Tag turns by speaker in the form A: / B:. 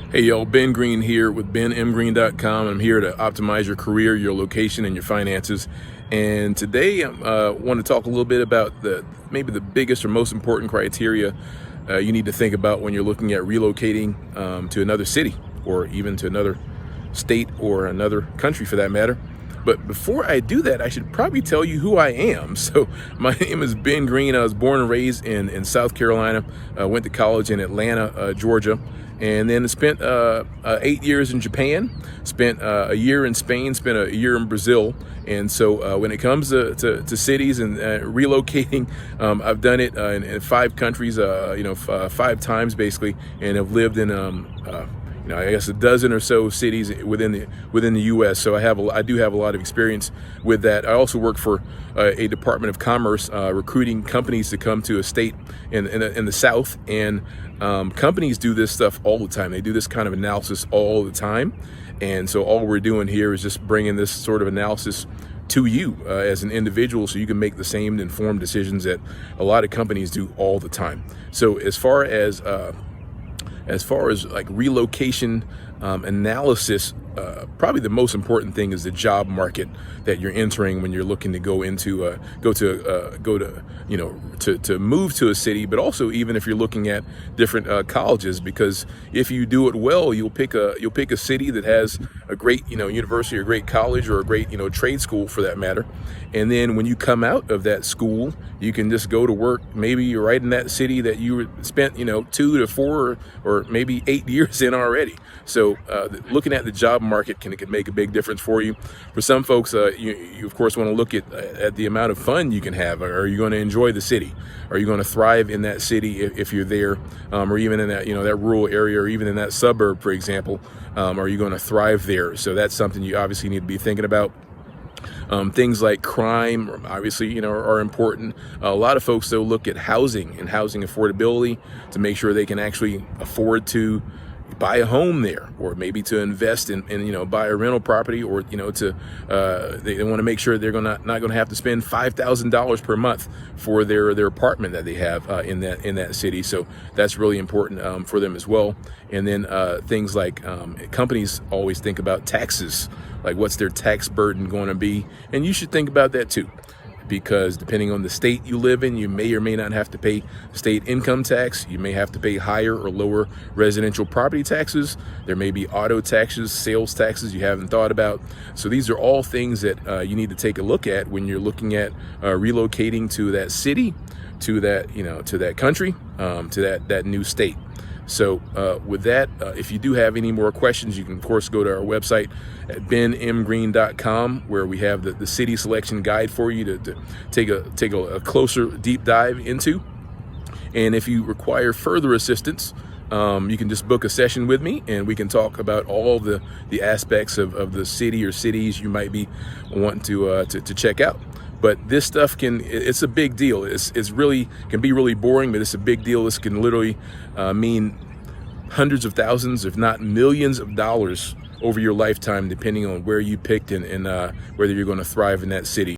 A: Hey y'all, Ben Green here with benmgreen.com. I'm here to optimize your career, your location, and your finances. And today I want to talk a little bit about maybe the biggest or most important criteria you need to think about when you're looking at relocating to another city or even to another state or another country for that matter. But before I do that, I should probably tell you who I am. So my name is Ben Green. I was born and raised in South Carolina. Went to college in Atlanta, Georgia, and then spent 8 years in Japan, spent a year in Spain, spent a year in Brazil. And so when it comes to cities and relocating, I've done it in 5 countries, 5 times basically, and have lived in I guess a dozen or so cities within the U.S. So I do have a lot of experience with that. I also work for a Department of Commerce, recruiting companies to come to a state in the South, and companies do this stuff all the time. They do this kind of analysis all the time, and so all we're doing here is just bringing this sort of analysis to you as an individual, so you can make the same informed decisions that a lot of companies do all the time. So as far as like relocation analysis, probably the most important thing is the job market that you're entering when you're looking to to move to a city, but also even if you're looking at different colleges, because if you do it well, you'll pick a city that has a great university or great college or a great trade school for that matter. And then when you come out of that school, you can just go to work maybe right in that city that you spent 2 to 4 or maybe 8 years in already. So looking at the job market can make a big difference for you. For some folks, you of course want to look at the amount of fun you can have. Are you going to enjoy the city? Are you going to thrive in that city if you're there, or even in that that rural area, or even in that suburb, for example? Are you going to thrive there? So that's something you obviously need to be thinking about. Things like crime, obviously, are important. A lot of folks, though, look at housing and housing affordability to make sure they can actually afford to buy a home there, or maybe to invest in buy a rental property, or they want to make sure they're not going to have to spend $5,000 per month for their apartment that they have in that city. So that's really important for them as well. And then things like companies always think about taxes, like what's their tax burden going to be, and you should think about that too, because depending on the state you live in, you may or may not have to pay state income tax. You may have to pay higher or lower residential property taxes. There may be auto taxes, sales taxes you haven't thought about. So these are all things that you need to take a look at when you're looking at relocating to that city, to that country, to that new state. So with that, if you do have any more questions, you can of course go to our website at benmgreen.com, where we have the city selection guide for you to take a closer deep dive into. And if you require further assistance, you can just book a session with me, and we can talk about all the aspects of the city or cities you might be wanting to check out. But this stuff it's a big deal. It's really can be really boring, but it's a big deal. This can literally mean hundreds of thousands, if not millions of dollars over your lifetime, depending on where you picked and whether you're going to thrive in that city.